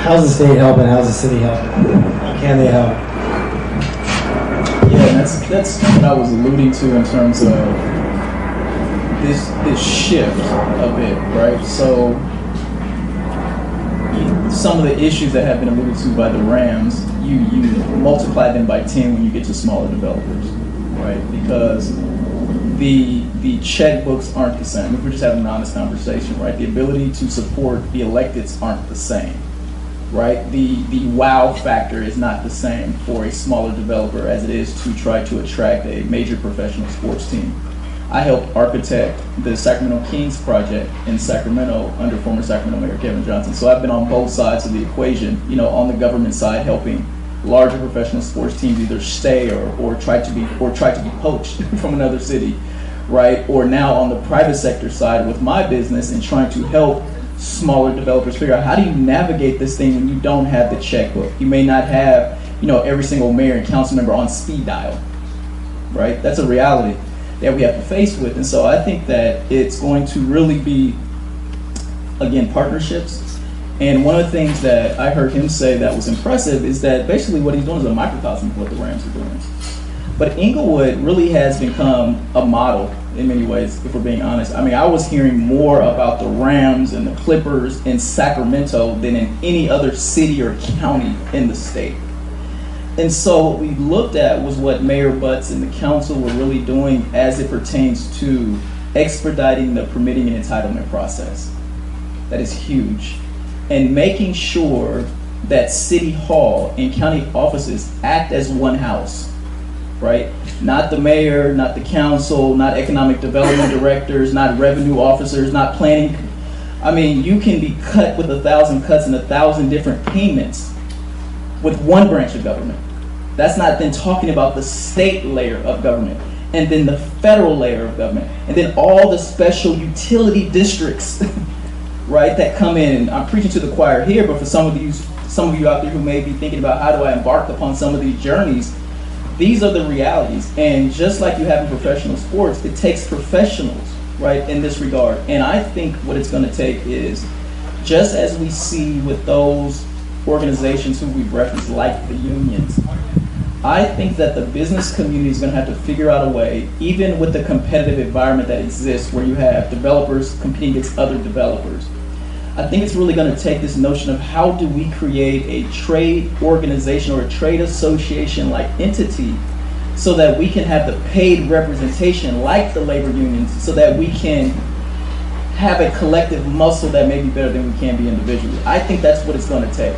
How's the state helping? How's the city helping? How can they help? Yeah, that's what I was alluding to in terms of this shift a bit, right? So some of the issues that have been alluded to by the Rams, you multiply them by 10 when you get to smaller developers, right? Because the checkbooks aren't the same. If we're just having an honest conversation, right? The ability to support the electeds aren't the same, right? The wow factor is not the same for a smaller developer as it is to try to attract a major professional sports team. I helped architect the Sacramento Kings project in Sacramento under former Sacramento Mayor Kevin Johnson. So I've been on both sides of the equation, you know, on the government side, helping larger professional sports teams either stay or try to be poached from another city, right? Or now on the private sector side with my business and trying to help smaller developers figure out how do you navigate this thing when you don't have the checkbook. You may not have, you know, every single mayor and council member on speed dial, right? That's a reality that we have to face with. And so I think that it's going to really be, again, partnerships. And one of the things that I heard him say that was impressive is that basically what he's doing is a microcosm of what the Rams are doing. But Inglewood really has become a model in many ways, if we're being honest. I mean, I was hearing more about the Rams and the Clippers in Sacramento than in any other city or county in the state. And so what we looked at was what Mayor Butts and the council were really doing as it pertains to expediting the permitting and entitlement process. That is huge. And making sure that City Hall and county offices act as one house, right? Not the mayor, not the council, not economic development directors, not revenue officers, not planning. I mean, you can be cut with 1,000 cuts and 1,000 different payments with one branch of government. That's not then talking about the state layer of government, and then the federal layer of government, and then all the special utility districts, right, that come in. I'm preaching to the choir here, but for some of you out there who may be thinking about how do I embark upon some of these journeys, these are the realities. And just like you have in professional sports, it takes professionals, right, in this regard. And I think what it's going to take is, just as we see with those organizations who we've referenced, like the unions, I think that the business community is going to have to figure out a way, even with the competitive environment that exists where you have developers competing against other developers. I think it's really going to take this notion of how do we create a trade organization or a trade association-like entity so that we can have the paid representation like the labor unions, so that we can have a collective muscle that may be better than we can be individually. I think that's what it's going to take,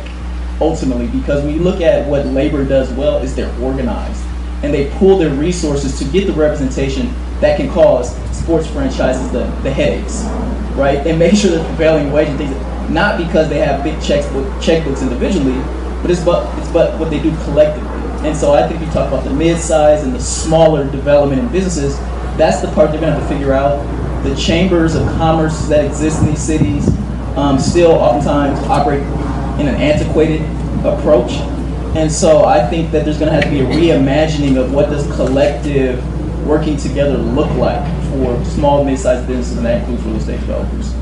ultimately, because when you look at what labor does well is they're organized and they pool their resources to get the representation that can cause sports franchises the headaches, right? And make sure that prevailing wage and things, not because they have big checkbooks individually, but it's what they do collectively. And so I think you talk about the mid-size and the smaller development in businesses, that's the part they're gonna have to figure out. The chambers of commerce that exist in these cities still oftentimes operate in an antiquated approach. And so I think that there's going to have to be a reimagining of what does collective working together look like for small, mid-sized businesses, and that includes real estate developers.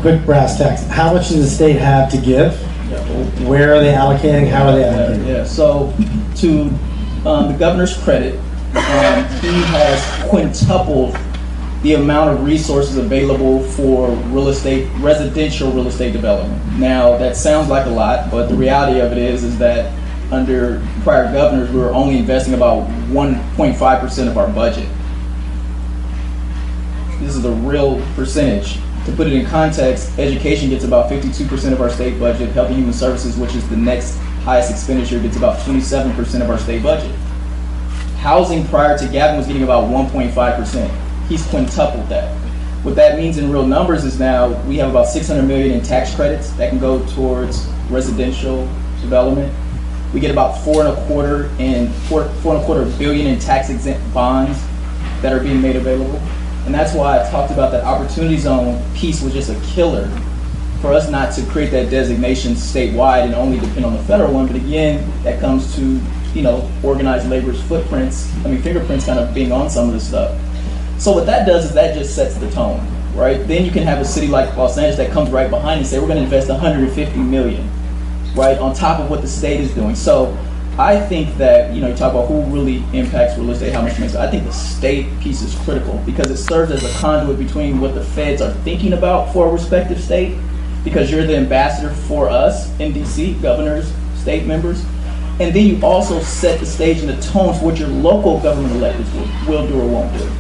Quick brass tacks. How much does the state have to give? Yeah. Where are they allocating? How are they allocating? Yeah. So to the governor's credit, he has quintupled the amount of resources available for residential real estate development. Now, that sounds like a lot, but the reality of it is that under prior governors, we were only investing about 1.5% of our budget. This is a real percentage. To put it in context, education gets about 52% of our state budget. Health and Human Services, which is the next highest expenditure, gets about 27% of our state budget. Housing prior to Gavin was getting about 1.5%. He's quintupled that. What that means in real numbers is now we have about $600 million in tax credits that can go towards residential development. We get about $4.25 billion in tax exempt bonds that are being made available. And that's why I talked about that opportunity zone piece was just a killer for us not to create that designation statewide and only depend on the federal one. But again, that comes to, you know, organized labor's fingerprints kind of being on some of this stuff. So what that does is that just sets the tone, right? Then you can have a city like Los Angeles that comes right behind and say, we're going to invest $150 million right, on top of what the state is doing. So I think that, you talk about who really impacts real estate, how much it makes. I think the state piece is critical because it serves as a conduit between what the feds are thinking about for a respective state, because you're the ambassador for us in DC, governors, state members. And then you also set the stage and the tone for what your local government electeds will do or won't do.